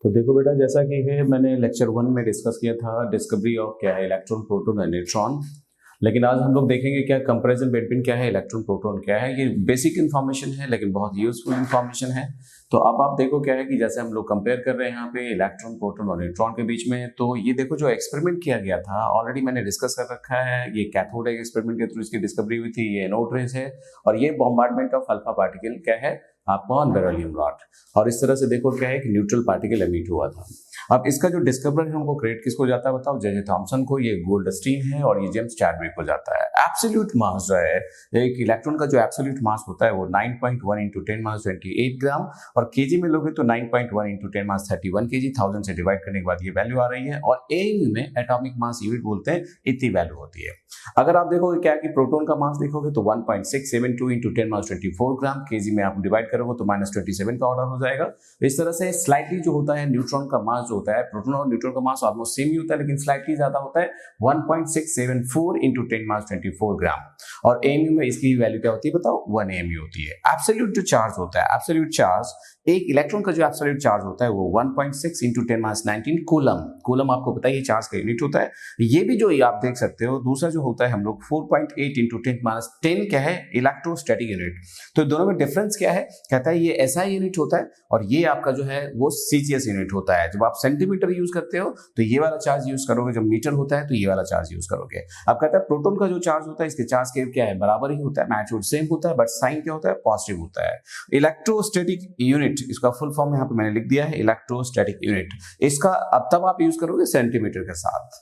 तो देखो बेटा, जैसा कि है मैंने लेक्चर 1 में डिस्कस किया था डिस्कवरी ऑफ क्या है इलेक्ट्रॉन, प्रोटॉन और न्यूट्रॉन। लेकिन आज हम लोग देखेंगे क्या कंपैरिजन बिटवीन क्या है इलेक्ट्रॉन प्रोटॉन क्या है। ये बेसिक इन्फॉर्मेशन है लेकिन बहुत यूजफुल इन्फॉर्मेशन है। तो अब आप देखो क्या है कि जैसे हम लोग कंपेयर कर रहे हैं यहाँ पे इलेक्ट्रॉन, प्रोटॉन और न्यूट्रॉन के बीच में, तो ये देखो जो एक्सपेरिमेंट किया गया था ऑलरेडी मैंने डिस्कस कर रखा है। ये कैथोड एक्सपेरिमेंट के थ्रू इसकी डिस्कवरी हुई थी। ये एनोड रेज है और ये बॉम्बार्डमेंट ऑफ अल्फा पार्टिकल क्या है आपका ऑन बेरिलियम रॉड। और इस तरह से देखो क्या है कि न्यूट्रल पार्टिकल एमिट हुआ था। अब इसका जो डिस्कवर है हमको क्रेडिट किसको जाता है बताओ? जे थॉमसन को। ये गोल्डस्टीन है और ये जेम्स चैडविक को जाता है। एब्सोल्यूट मास जो है एक इलेक्ट्रॉन का जो एब्सोल्यूट मास होता है वो 9.1 × 10⁻28 ग्राम और केजी में लोगे तो 9.1 × 10⁻31 केजी। 1000 से डिवाइड करने के बाद ये वैल्यू आ रही है और एयू में एटॉमिक मास यूनिट बोलते हैं, इतनी वैल्यू होती है। अगर आप देखोगे क्या कि प्रोटॉन का मास देखोगे तो 1.672 × 10⁻24 ग्राम, केजी में आप डिवाइड करोगे तो -27 का ऑर्डर हो जाएगा। इस तरह से स्लाइटली जो होता है न्यूट्रॉन का मास जो होता है, प्रोटॉन और न्यूट्रॉन का मास ऑलमोस्ट सेम ही होता है लेकिन स्लाइटली ज्यादा होता है 1.674 × 10⁻24 ग्राम। और एमयू में इसकी वैल्यू क्या होती है बताओ? 1 एमयू होती है। एब्सोल्यूट जो चार्ज होता है, एब्सोल्यूट चार्ज एक इलेक्ट्रॉन का जो एब्सोल्यूट चार्ज होता है वो 1.6 × 10⁻19 कूलम। कूलम आपको पता है ये चार्ज का यूनिट होता है। ये भी जो आप देख सकते हो दूसरा जो होता है हम लोग 4.8 × 10⁻10 क्या है इलेक्ट्रोस्टैटिक यूनिट। तो दोनों में डिफरेंस क्या है? कहता है ये एसआई यूनिट होता है और ये आपका जो है वो सीजीएस यूनिट होता है। जब आप सेंटीमीटर यूज करते हो तो ये वाला चार्ज यूज करोगे, जब मीटर होता है तो ये वाला चार्ज यूज करोगे। अब कहता है प्रोटॉन का जो चार्ज होता है इसके चार्ज के क्या है बराबर ही होता है, मैग्नीट्यूड सेम होता है, बट साइन क्या होता है? पॉजिटिव होता है। इलेक्ट्रोस्टैटिक यूनिट इसका फुल फॉर्म यहाँ पे मैंने लिख दिया है इलेक्ट्रोस्टैटिक यूनिट। इसका अब तब आप यूज करोगे सेंटीमीटर के साथ।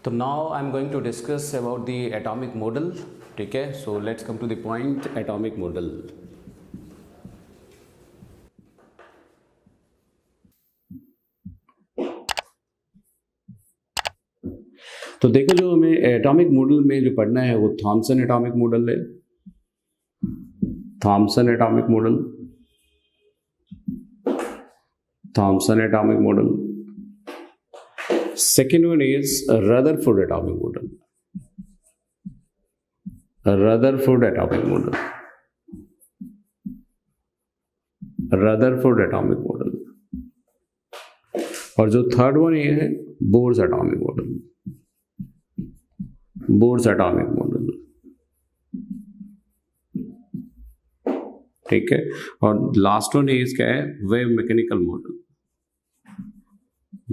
तो now I am going to discuss about the atomic model. ठीक है, so let's come to the point atomic model. तो देखो जो हमें एटॉमिक मॉडल में जो पढ़ना है वो थॉमसन एटॉमिक मॉडल है। Thomson atomic model, Thomson atomic model. Second one is Rutherford atomic model. Rutherford atomic model. Rutherford atomic model. और जो थर्ड वन ये है Bohr's atomic model. Bohr's atomic model, ठीक है। और लास्ट वन इज क्या है? Wave mechanical model.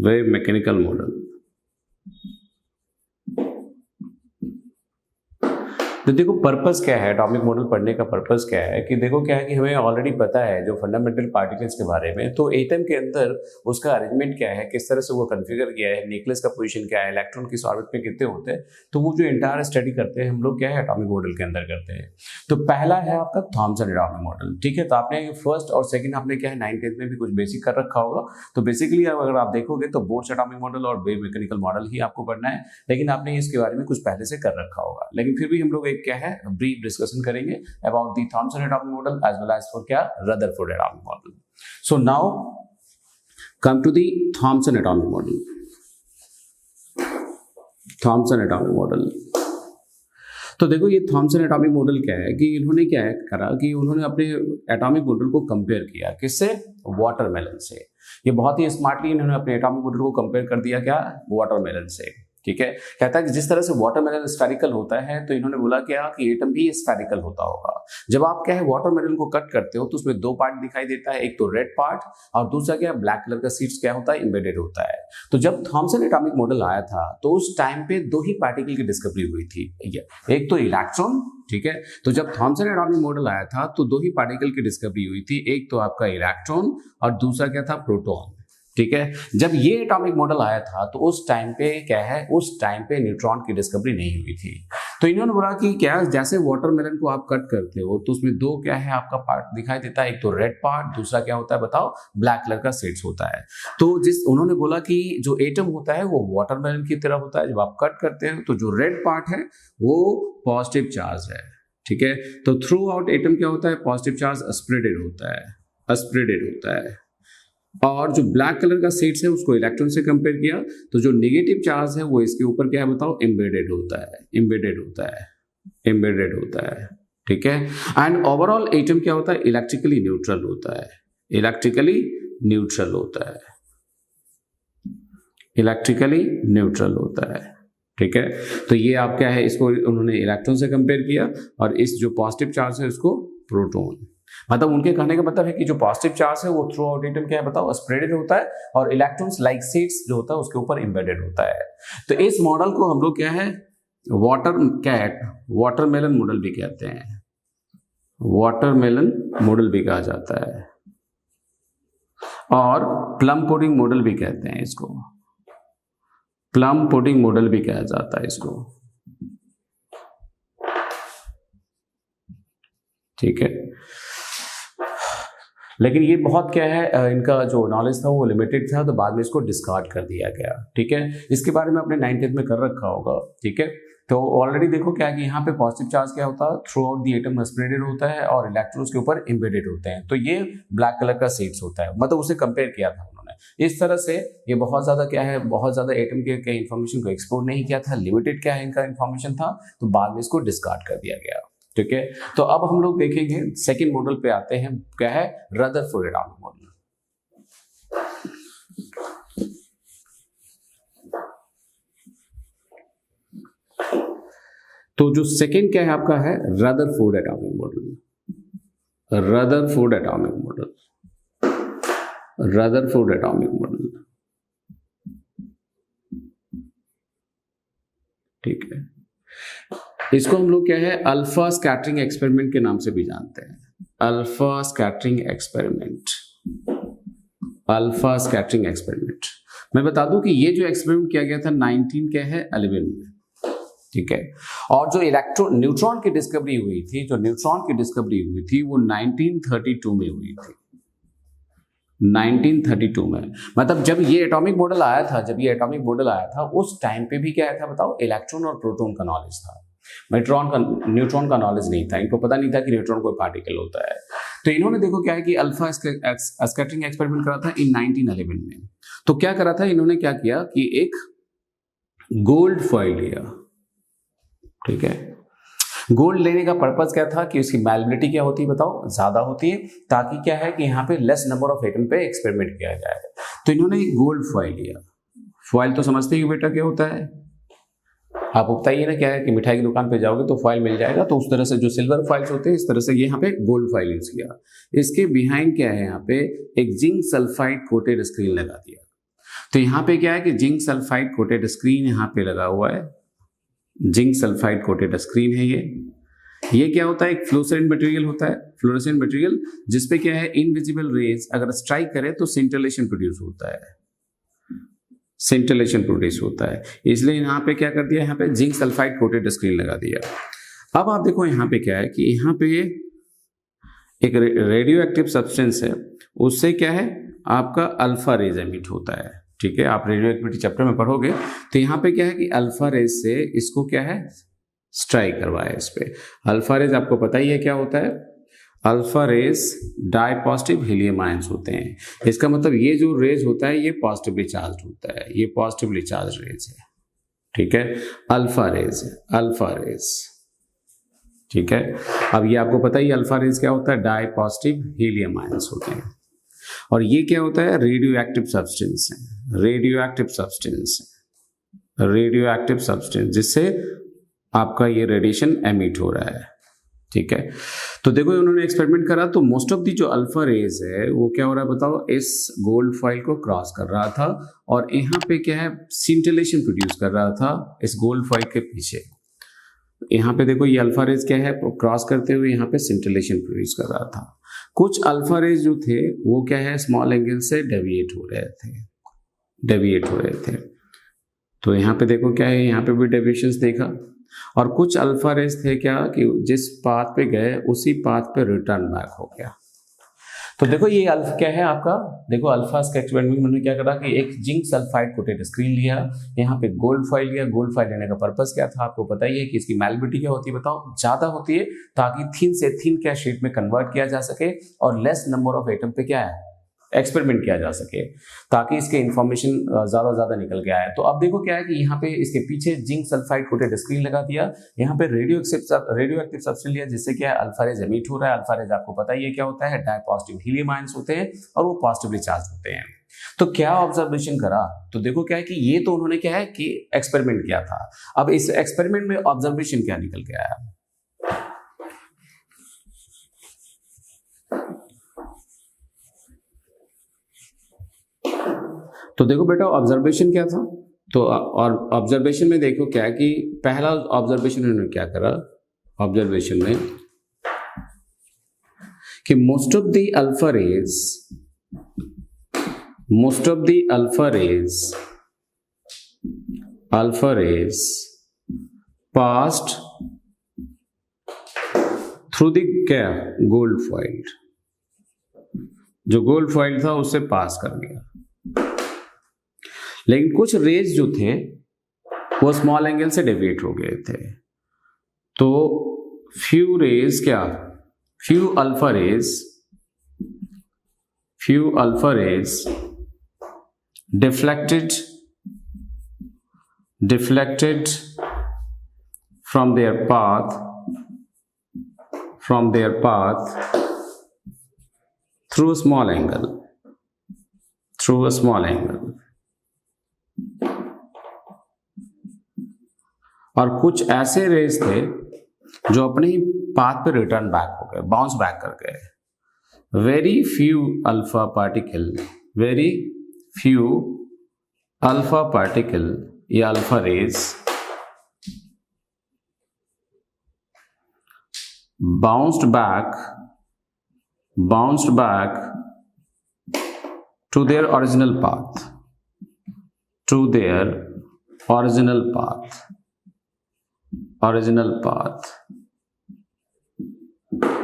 Wave mechanical model. तो देखो पर्पस क्या है एटॉमिक मॉडल पढ़ने का? पर्पस क्या है कि देखो क्या है कि हमें ऑलरेडी पता है जो फंडामेंटल पार्टिकल्स के बारे में, तो एटम के अंदर उसका अरेंजमेंट क्या है, किस तरह से वो कॉन्फ़िगर किया है, न्यूक्लियस का पोजीशन क्या है, इलेक्ट्रॉन किस ऑर्बिट में कितने होते हैं, तो वो जो एंटायर स्टडी करते हैं हम लोग क्या है एटॉमिक मॉडल के अंदर करते हैं। तो पहला है आपका थॉमसन एटॉमिक मॉडल। ठीक है, तो आपने फर्स्ट और सेकंड आपने क्या है 9th-10th में भी कुछ बेसिक कर रखा होगा। तो बेसिकली अगर आप देखोगे तो बोर्स एटॉमिक मॉडल और वेव मैकेनिकल मॉडल ही आपको पढ़ना है, लेकिन आपने इसके बारे में कुछ पहले से कर रखा होगा। लेकिन फिर भी हम लोग एक क्या है ब्रीफ डिस्कशन करेंगे about the Thomson atomic model as well as for क्या Rutherford atomic model. So now come to the Thomson atomic model. Thomson atomic model, तो देखो ये थॉमसन एटॉमिक मॉडल क्या है कि इन्होंने क्या है करा कि उन्होंने अपने एटॉमिक मॉडल को कंपेयर किया किससे? वाटरमेलन से। ये बहुत ही स्मार्टली इन्होंने अपने एटॉमिक मॉडल को कंपेयर कर दिया क्या? वाटरमेलन से। ठीक है, कहता है कि जिस तरह से वाटरमेलन स्फेरिकल होता है तो इन्होंने बोला क्या कि एटम भी स्फेरिकल होता होगा। जब आप क्या है वाटरमेलन को कट करते हो तो उसमें दो पार्ट दिखाई देता है, एक तो रेड पार्ट और दूसरा क्या ब्लैक कलर का सीड्स क्या होता है एम्बेडेड होता है। तो जब थॉमसन एटॉमिक मॉडल आया था तो उस टाइम पे दो ही पार्टिकल की डिस्कवरी हुई थी, एक तो इलेक्ट्रॉन। ठीक है, तो जब थॉमसन एटॉमिक मॉडल आया था तो दो ही पार्टिकल की डिस्कवरी हुई थी, एक तो आपका इलेक्ट्रॉन और दूसरा क्या था? प्रोटॉन। ठीक है, जब ये एटॉमिक मॉडल आया था तो उस टाइम पे क्या है उस टाइम पे न्यूट्रॉन की डिस्कवरी नहीं हुई थी। तो इन्होंने बोला कि क्या जैसे वाटरमेलन को आप कट करते हो तो उसमें दो क्या है आपका पार्ट दिखाई देता है, एक तो रेड पार्ट, दूसरा क्या होता है बताओ? ब्लैक कलर का सीड्स होता है। तो जिस उन्होंने बोला कि जो एटम होता है वो वाटरमेलन की तरह होता है, जब आप कट करते हैं तो जो रेड पार्ट है वो पॉजिटिव चार्ज है। ठीक है, तो थ्रू आउट एटम क्या होता है? पॉजिटिव चार्ज स्प्रेडेड होता है, स्प्रेडेड होता है। और जो ब्लैक कलर का सीड्स है उसको इलेक्ट्रॉन से कंपेयर किया तो जो नेगेटिव चार्ज है वो इसके ऊपर क्या है बताओ? एम्बेडेड होता है, एम्बेडेड होता है, एम्बेडेड होता है। ठीक है, एंड ओवरऑल एटम क्या होता है? इलेक्ट्रिकली न्यूट्रल होता है, इलेक्ट्रिकली न्यूट्रल होता है। इलेक्ट्रिकली न्यूट्रल होता है। ठीक है, तो ये आप क्या है, इसको उन्होंने इलेक्ट्रॉन से कंपेयर किया और इस जो पॉजिटिव चार्ज है उसको प्रोटॉन। मतलब उनके कहने का मतलब है कि जो पॉजिटिव चार्ज है वो थ्रू आउट एटम क्या है बताओ, स्प्रेडेड होता है, और इलेक्ट्रॉन्स लाइक सीड्स जो होता है उसके ऊपर एम्बेडेड होता है। तो इस मॉडल को हम लोग क्या है, वाटरमेलन मॉडल भी कहते हैं, वाटरमेलन मॉडल भी कहा जाता है, और प्लम पुडिंग मॉडल भी कहते हैं इसको, प्लम पुडिंग मॉडल भी कहा जाता है इसको। ठीक है, लेकिन ये बहुत क्या है, इनका जो नॉलेज था वो लिमिटेड था, तो बाद में इसको डिस्कार्ड कर दिया गया। ठीक है, इसके बारे में आपने 9th में कर रखा होगा। ठीक है, तो ऑलरेडी देखो क्या है कि यहाँ पे पॉजिटिव चार्ज क्या होता है, through out the atom spreaded होता है और इलेक्ट्रॉन्स के ऊपर एम्बेडेड होते हैं। तो ये ब्लैक कलर का सीड्स होता है, मतलब उसे कंपेयर किया था उन्होंने। इस तरह से ये बहुत ज्यादा क्या है, बहुत ज्यादा एटम के इंफॉर्मेशन को एक्सप्लोर नहीं किया था, लिमिटेड क्या है इनका इंफॉर्मेशन था, तो बाद में इसको डिस्कार्ड कर दिया गया। ठीक है, तो अब हम लोग देखेंगे सेकंड मॉडल पे आते हैं, क्या है, रदरफोर्ड एटॉमिक मॉडल। तो जो सेकंड क्या है आपका है, Rutherford atomic model, Rutherford atomic model, Rutherford atomic model. ठीक है, इसको हम लोग क्या है, अल्फा स्कैटरिंग एक्सपेरिमेंट के नाम से भी जानते हैं, alpha scattering experiment, alpha scattering experiment. मैं बता दूं कि ये जो एक्सपेरिमेंट किया गया था 1911 में। ठीक है, और जो इलेक्ट्रॉन न्यूट्रॉन की डिस्कवरी हुई थी, जो न्यूट्रॉन की डिस्कवरी हुई थी वो 1932 में हुई थी, 1932 में। मतलब जब ये एटॉमिक मॉडल आया था, जब ये एटॉमिक मॉडल आया था उस टाइम पे भी क्या था बताओ, इलेक्ट्रॉन और प्रोटॉन का नॉलेज था, न्यूट्रॉन का नॉलेज नहीं था। इनको पता नहीं था कि न्यूट्रॉन कोई पार्टिकल होता है। तो इन्होंने देखो क्या है कि अल्फा स्कैटरिंग एक्सपेरिमेंट करा था इन 1911 में। तो क्या करा था इन्होंने, क्या किया कि एक गोल्ड फॉइल लिया। ठीक है, गोल्ड लेने का पर्पस क्या था कि उसकी मैलेबिलिटी क्या होती है बताओ, ज्यादा होती है, ताकि क्या है कि यहाँ पे लेस नंबर ऑफ एटम पे एक्सपेरिमेंट किया जाए। तो इन्होंने गोल्ड फॉइल लिया। फॉइल तो समझते ही बेटा क्या होता है, आप बताइए ना, क्या है कि मिठाई की दुकान पे जाओगे तो फॉइल मिल जाएगा, तो उस तरह से जो सिल्वर फॉइल्स होते हैं इस तरह से ये यहाँ पे गोल्ड फॉइल यूज किया। इसके बिहाइंड क्या है, यहाँ पे एक जिंक सल्फाइड कोटेड स्क्रीन लगा दिया। तो यहाँ पे क्या है कि जिंक सल्फाइड कोटेड स्क्रीन यहाँ पे लगा हुआ है, जिंक सल्फाइड कोटेड स्क्रीन है ये क्या होता है, एक फ्लोरोसेंट मटेरियल होता है, फ्लोरोसेंट मटेरियल जिसपे क्या है इनविजिबल रेज अगर स्ट्राइक करे तो सिंटिलेशन प्रोड्यूस होता है, सिंटिलेशन प्रोड्यूस होता है। इसलिए यहाँ पे क्या कर दिया, यहाँ पे जिंक सल्फाइड कोटेड स्क्रीन लगा दिया। अब आप देखो यहाँ पे क्या है कि यहाँ पे एक रेडियो एक्टिव सब्सटेंस है, उससे क्या है आपका अल्फा रेज एमिट होता है। ठीक है, आप रेडियो एक्टिविटी चैप्टर में पढ़ोगे। तो यहाँ पे क्या है कि अल्फा रेज से इसको क्या है स्ट्राइक करवाया इस पे। अल्फा रेज आपको पता ही है क्या होता है, alpha rays di positive helium ions होते हैं। इसका मतलब ये जो रेज होता है ये पॉजिटिवली चार्ज होता है, ये पॉजिटिवली चार्ज रेज है। ठीक है, अल्फा रेज, अल्फा रेज। ठीक है, अब ये आपको पता ही अल्फा रेज क्या होता है, डाई पॉजिटिव हीलियम आयंस होते हैं। और ये क्या होता है, रेडियो एक्टिव सब्सटेंस है, रेडियो एक्टिव सब्सटेंस है, रेडियो एक्टिव सब्सटेंस जिससे आपका ये रेडिएशन एमिट हो रहा है। ठीक है, तो देखो उन्होंने एक्सपेरिमेंट करा तो मोस्ट ऑफ दी जो अल्फा रेज है वो क्या हो रहा है बताओ, इस गोल्ड फॉइल को क्रॉस कर रहा था और यहाँ पे क्या है सिंटिलेशन प्रोड्यूस कर रहा था इस गोल्ड फॉइल के पीछे। यहाँ पे देखो ये अल्फा रेज क्या है क्रॉस करते हुए यहाँ पे सिंटिलेशन प्रोड्यूस कर रहा था। कुछ अल्फा रेज जो थे वो क्या है स्मॉल एंगल से डेविएट हो रहे थे, डेविएट हो रहे थे। तो यहाँ पे देखो क्या है, यहाँ पे भी डेविएशंस देखा। और कुछ अल्फा रेज थे क्या कि जिस पाथ पे गए उसी पाथ पे रिटर्न बैक हो गया। तो देखो ये अल्फा क्या है आपका, देखो अल्फा का एक्सपेरिमेंट में उन्होंने क्या करा कि एक जिंक सल्फाइड कोटेड स्क्रीन लिया, यहाँ पे गोल्ड फॉइल लिया। गोल्ड फॉइल लेने का पर्पस क्या था आपको पता ही है कि इसकी मैलेबिलिटी क्या होती है बताओ, ज्यादा होती है, ताकि थिन से थिन क्या शीट में कन्वर्ट किया जा सके और लेस नंबर ऑफ एटम पे क्या है एक्सपेरिमेंट किया जा सके, ताकि इसके इंफॉर्मेशन ज्यादा निकल के आए। तो अब देखो क्या है कि यहाँ पे इसके पीछे जिंक सल्फाइड कोटेड स्क्रीन लगा दिया, यहाँ पे रेडियो एक्टिव सब्सटेंस लिया, जिससे क्या है अल्फा रेज एमिट हो रहा है। अल्फा रेज आपको पता ही है क्या होता है, डाई पॉजिटिव हीलियम आयंस होते हैं और वो पॉजिटिवली चार्ज होते हैं। तो क्या ऑब्जर्वेशन करा, तो देखो क्या है कि ये तो उन्होंने क्या है कि एक्सपेरिमेंट किया था। अब इस एक्सपेरिमेंट में ऑब्जर्वेशन क्या निकल के आया, तो देखो बेटा ऑब्जर्वेशन क्या था, तो और ऑब्जर्वेशन में देखो क्या है कि पहला ऑब्जर्वेशन उन्होंने क्या करा, ऑब्जर्वेशन में कि most of the alpha rays passed through the क्या गोल्ड फॉइल, जो गोल्ड फॉइल था उससे पास कर गया, लेकिन कुछ रेज जो थे वो स्मॉल एंगल से डेविएट हो गए थे। तो few alpha rays deflected from their path through a small angle, और कुछ ऐसे रेज थे जो अपने ही पाथ पे रिटर्न बैक हो गए, बाउंस बैक कर गए। वेरी फ्यू अल्फा पार्टिकल या alpha rays bounced back to their original path,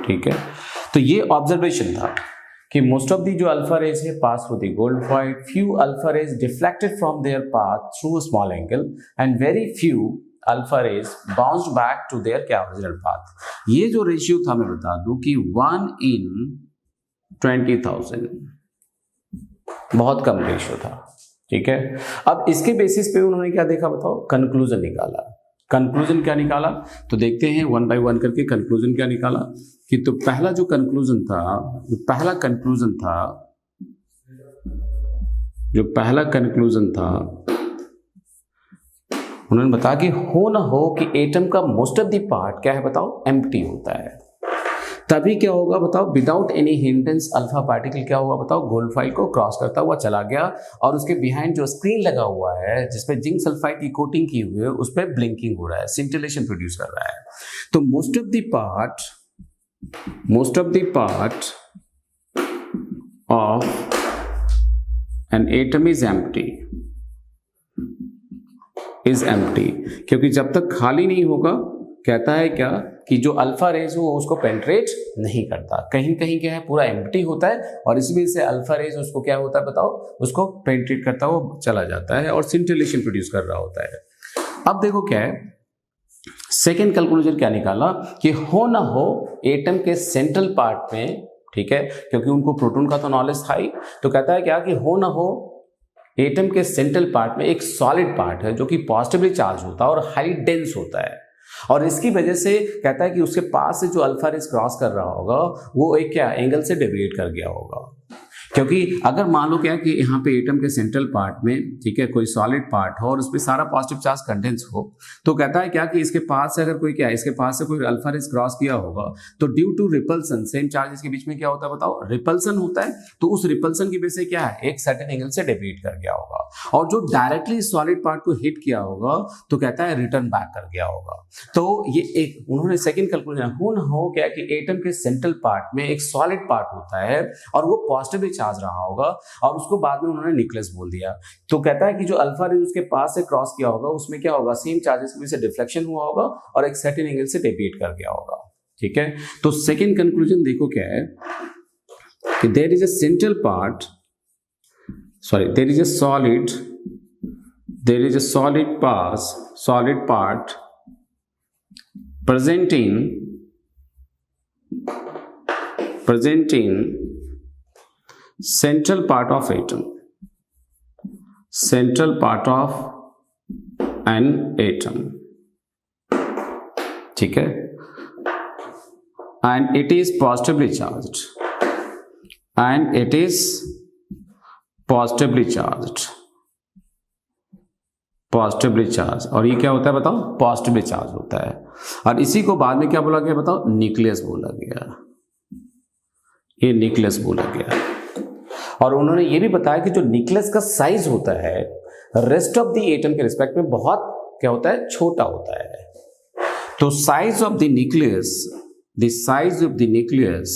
ठीक है। तो ये ऑब्जर्वेशन था कि मोस्ट ऑफ दी जो अल्फा रेज है pass through the gold foil, few alpha rays deflected from their path through a small angle and very few alpha rays bounced back to their क्या original path. ये जो ratio था मैं बता दूं कि 1 in 20,000, बहुत कम रेशियो था, ठीक है। अब इसके बेसिस पे उन्होंने क्या देखा बताओ, कंक्लूजन निकाला। कंक्लूजन क्या निकाला तो देखते हैं वन बाय वन करके। कंक्लूजन क्या निकाला कि तो पहला जो कंक्लूजन था उन्होंने बताया कि हो ना हो कि एटम का मोस्ट ऑफ द पार्ट क्या है बताओ, एम्प्टी होता है। तभी क्या होगा बताओ, without any hindrance alpha particle क्या हुआ बताओ, गोल्ड फाइल को क्रॉस करता हुआ चला गया और उसके बिहाइंड जो स्क्रीन लगा हुआ है जिसपे जिंक सल्फाइड की कोटिंग की हुई है उस पर ब्लिंकिंग हो रहा है, सिंटिलेशन प्रोड्यूस कर रहा है। तो most of the part of an atom is empty, क्योंकि जब तक खाली नहीं होगा कहता है क्या कि जो अल्फा रेज हो उसको पेंट्रेट नहीं करता, कहीं कहीं क्या है पूरा एम्प्टी होता है और इसी वजह से अल्फा रेज उसको क्या होता है बताओ, उसको पेंट्रेट करता हुआ चला जाता है और सिंटिलेशन प्रोड्यूस कर रहा होता है। अब देखो क्या है, सेकेंड कंक्लूजन क्या निकाला कि हो ना हो एटम के सेंट्रल पार्ट में, ठीक है, क्योंकि उनको प्रोटॉन का तो नॉलेज था ही, तो कहता है क्या कि हो ना हो एटम के सेंट्रल पार्ट में एक सॉलिड पार्ट है जो कि पॉजिटिवली चार्ज होता है और हाई डेंस होता है, और इसकी वजह से कहता है कि उसके पास से जो अल्फा रेज क्रॉस कर रहा होगा वो एक क्या एंगल से डेविएट कर गया होगा। क्योंकि अगर मान लो क्या कि यहाँ पे एटम के सेंट्रल पार्ट में, ठीक है, कोई सॉलिड पार्ट हो और उसमें सारा पॉजिटिव चार्ज कंडेंस हो, तो कहता है क्या कि इसके पास से अगर कोई क्या इसके पास से कोई अल्फा रेज क्रॉस किया होगा तो due to repulsion, same charges के बीच में क्या होता है बताओ, रिपल्सन होता है, तो उस रिपल्सन की वजह से क्या है एक सर्टेन एंगल से डेविएट कर गया होगा, और जो डायरेक्टली सॉलिड पार्ट को हिट किया होगा तो कहता है रिटर्न बैक कर गया होगा। तो ये एक उन्होंने सेकंड कंक्लूजन हो क्या कि एटम के सेंट्रल पार्ट में एक सॉलिड पार्ट होता है और वो पॉजिटिवली चार्ज रहा होगा, और उसको बाद में उन्होंने न्यूक्लियस बोल दिया। तो कहता है कि जो अल्फा रेज उसके पास से क्रॉस किया होगा उसमें क्या होगा, सेम चार्जेस की वजह से डिफ्लेक्शन हुआ होगा और एक सर्टेन एंगल से डेविएट कर गया होगा, ठीक है। तो सेकंड कंक्लूजन देखो क्या है कि there is a central part, there is a solid part presenting central part of an atom, ठीक है, and it is positively charged and it is positively charged, positively charge. और ये क्या होता है बताओ? पॉजिटिवली चार्ज होता है। और इसी को बाद में क्या बोला गया बताओ? न्यूक्लियस बोला गया, ये न्यूक्लियस बोला गया। और उन्होंने ये भी बताया कि जो न्यूक्लियस का साइज होता है रेस्ट ऑफ द एटम के रिस्पेक्ट में बहुत क्या होता है? छोटा होता है। तो size of the nucleus, the size of the nucleus,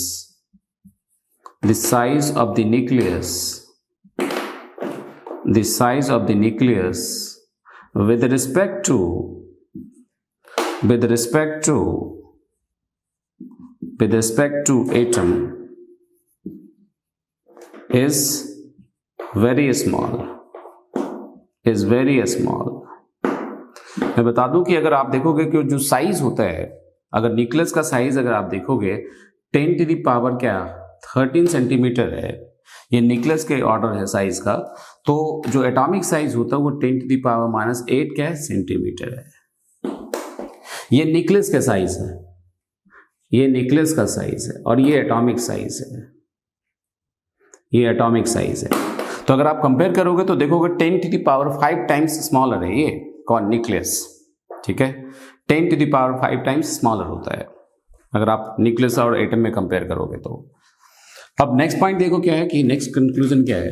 the size of the nucleus, the size of the nucleus with respect to atom is very small, is very small। मैं बता दूं कि अगर आप देखोगे कि जो साइज होता है, अगर न्यूक्लियस का साइज अगर आप देखोगे 10 टू द पावर क्या 13 सेंटीमीटर है, ये न्यूक्लियस के ऑर्डर है साइज का। तो जो एटॉमिक साइज होता है वो 10 टू द पावर -8 क्या है? सेंटीमीटर है। ये न्यूक्लियस का साइज है, ये न्यूक्लियस का साइज है, और ये एटॉमिक साइज है, ये एटॉमिक साइज है। तो अगर आप कंपेयर करोगे तो देखोगे 10 to the power 5 times smaller है ये कौन? न्यूक्लियस। ठीक है, 10 to the power 5 times smaller होता है अगर आप न्यूक्लियस और एटम में कंपेयर करोगे तो। अब नेक्स्ट पॉइंट देखो क्या है कि नेक्स्ट कंक्लूजन क्या है,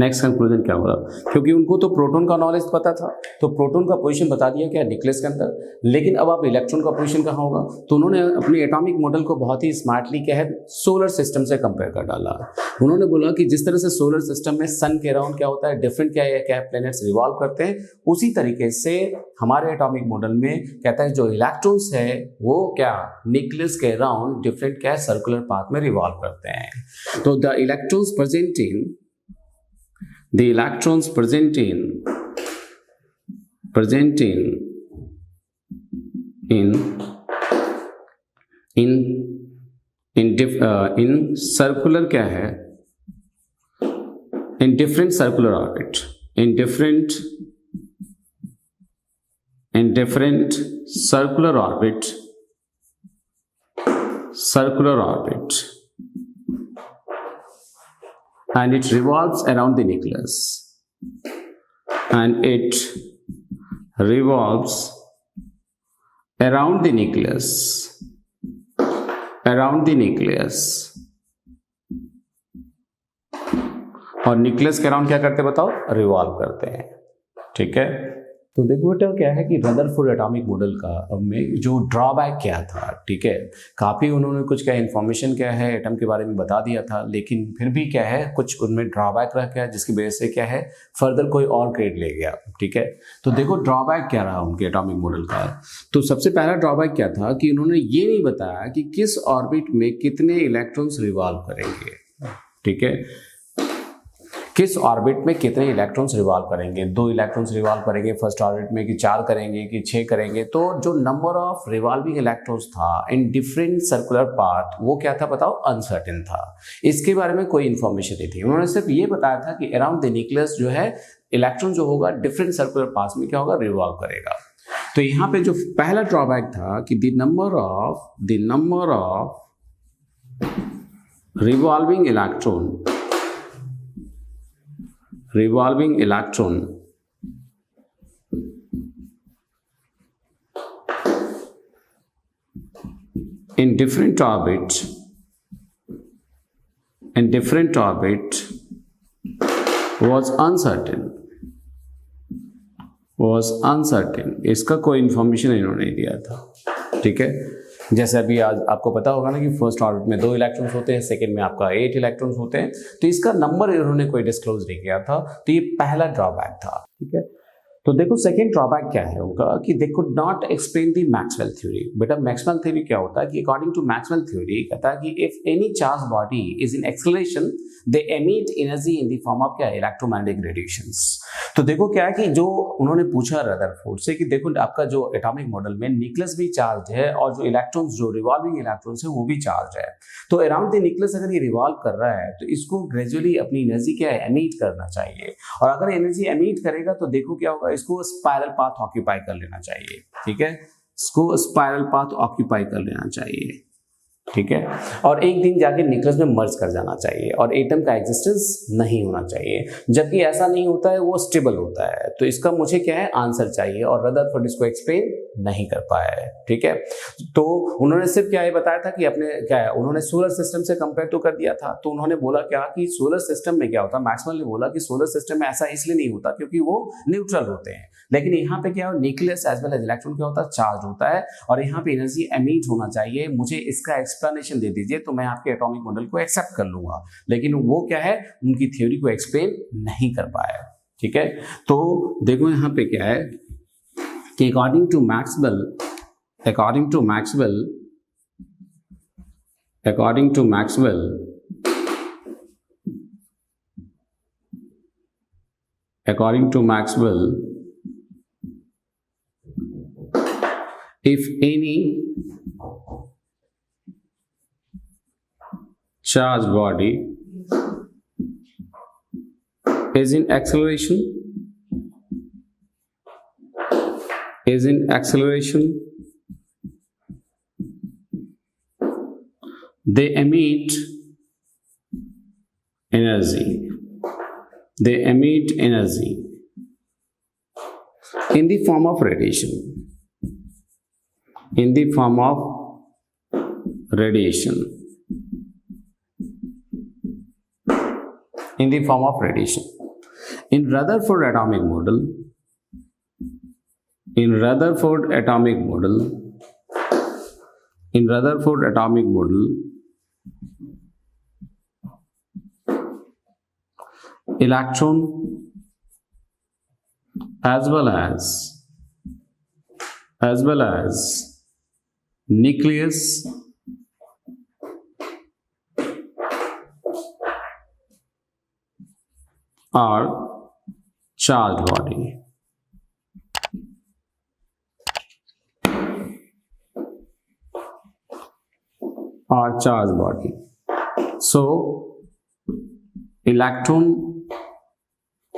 नेक्स्ट कंक्लूजन क्या होगा? क्योंकि उनको तो प्रोटॉन का नॉलेज पता था, तो प्रोटॉन का पोजीशन बता दिया क्या न्यूक्लियस के अंदर, लेकिन अब आप इलेक्ट्रॉन का पोजीशन कहाँ होगा? तो उन्होंने अपने एटॉमिक मॉडल को बहुत ही स्मार्टली क्या है सोलर सिस्टम से कंपेयर कर डाला। उन्होंने बोला कि जिस तरह से सोलर सिस्टम में सन के अराउंड क्या होता है, डिफरेंट क्या है, क्या प्लैनेट्स रिवॉल्व करते हैं, उसी तरीके से हमारे एटॉमिक मॉडल में कहता है जो इलेक्ट्रॉन्स है वो क्या न्यूक्लियस के अराउंड डिफरेंट क्या है सर्कुलर पाथ में रिवॉल्व करते हैं। तो the electrons present in circular क्या है, in different circular orbit, in different circular orbit, and it revolves around the nucleus, and it revolves around the nucleus, और न्यूक्लियस के अराउंड क्या करते हैं बताओ? रिवॉल्व करते हैं। ठीक है, तो देखो बेटा क्या है कि रदरफोर्ड एटॉमिक मॉडल का में जो ड्रॉबैक क्या था, ठीक है, काफ़ी उन्होंने कुछ क्या इन्फॉर्मेशन क्या है एटम के बारे में बता दिया था, लेकिन फिर भी क्या है कुछ उनमें ड्रॉबैक रह गया जिसकी वजह से क्या है फर्दर कोई और ग्रेड ले गया। ठीक है, तो देखो ड्रॉबैक क्या रहा उनके एटॉमिक मॉडल का। तो सबसे पहला ड्रॉबैक क्या था कि उन्होंने ये नहीं बताया कि किस ऑर्बिट में कितने इलेक्ट्रॉन्स रिवॉल्व करेंगे। ठीक है, किस ऑर्बिट में कितने इलेक्ट्रॉन्स रिवॉल्व करेंगे, 2 इलेक्ट्रॉन्स रिवॉल्व करेंगे फर्स्ट ऑर्बिट में, कि 4 करेंगे, कि 6 करेंगे। तो जो नंबर ऑफ रिवॉल्विंग इलेक्ट्रॉन्स था इन डिफरेंट सर्कुलर पाथ वो क्या था बताओ? अनसर्टेन था। इसके बारे में कोई इन्फॉर्मेशन नहीं थी। उन्होंने सिर्फ ये बताया था कि अराउंड द न्यूक्लियस जो है इलेक्ट्रॉन जो होगा डिफरेंट सर्कुलर पाथ में क्या होगा? रिवॉल्व करेगा। तो यहाँ पे जो पहला ड्रॉबैक था कि the number of revolving electron in different orbit was uncertain। इसका कोई इंफॉर्मेशन इन्होंने नहीं दिया था। ठीक है, जैसे अभी आज आपको पता होगा ना कि फर्स्ट ऑर्बिट में 2 इलेक्ट्रॉन्स होते हैं, सेकंड में आपका 8 इलेक्ट्रॉन्स होते हैं, तो इसका नंबर इन्होंने कोई डिस्क्लोज नहीं किया था। तो ये पहला ड्रॉबैक था। ठीक है, तो देखो सेकेंड ड्रॉबैक क्या है उनका कि they could not explain the Maxwell theory. बेटा मैक्सवेल थ्योरी क्या होता है कि अकॉर्डिंग टू मैक्सवेल थ्योरी कहता है कि if any charge body is in acceleration they emit energy in the form of क्या इलेक्ट्रोमैग्नेटिक रेडिएशंस। तो देखो क्या है कि जो उन्होंने पूछा रदरफोर्ड से कि देखो आपका जो एटॉमिक मॉडल में न्यूक्लियस भी चार्ज है और जो इलेक्ट्रॉन्स जो रिवॉल्विंग इलेक्ट्रॉन्स है वो भी चार्ज है, तो अराउंड द न्यूक्लियस अगर ये रिवॉल्व कर रहा है तो इसको ग्रेजुअली अपनी एनर्जी क्या है एमिट करना चाहिए, और अगर एनर्जी एमिट करेगा तो देखो क्या होगा इसको स्पाइरल पाथ ऑक्यूपाई कर लेना चाहिए। ठीक है, इसको स्पाइरल पाथ ऑक्यूपाई कर लेना चाहिए। ठीक है, और एक दिन जाके न्यूक्लियस में मर्ज कर जाना चाहिए और एटम का एग्जिस्टेंस नहीं होना चाहिए, जबकि ऐसा नहीं होता है, वो स्टेबल होता है। तो इसका मुझे क्या है आंसर चाहिए, और रदरफोर्ड इसको एक्सप्लेन नहीं कर पाया है। ठीक है, तो उन्होंने सिर्फ क्या ये बताया था कि अपने क्या है, उन्होंने सोलर सिस्टम से कंपेयर तो कर दिया था। तो उन्होंने बोला क्या कि सोलर सिस्टम में क्या होता है, मैक्सवेल ने बोला कि सोलर सिस्टम में ऐसा इसलिए नहीं होता क्योंकि वो न्यूट्रल होते हैं, लेकिन यहाँ पे क्या है, nucleus as well as electron क्या होता है, चार्ज होता है, और यहाँ पे एनर्जी एमिट होना चाहिए। मुझे इसका एक्सप्लेनेशन दे दीजिए तो मैं आपके एटॉमिक मॉडल को एक्सेप्ट कर लूंगा, लेकिन वो क्या है, उनकी थ्योरी को एक्सप्लेन नहीं कर पाया। ठीक है, तो देखो यहाँ पे क्या है कि according to Maxwell according to Maxwell, if any charged body is in acceleration, they emit energy. In the form of radiation. In Rutherford atomic model, electron as well as nucleus are charged body. So electron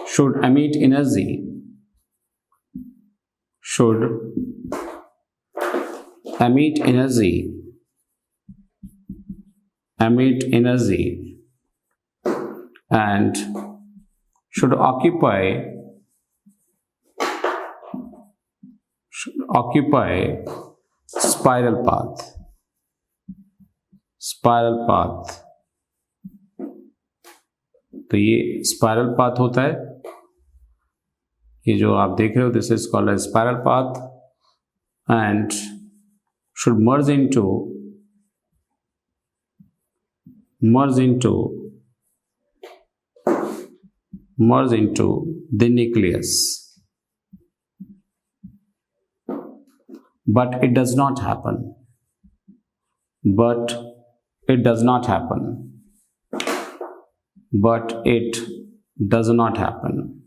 should emit energy, and should occupy spiral path. तो ये spiral path होता है, ये जो आप देख रहे हो, this is called as spiral path, and should merge into the nucleus, but it does not happen.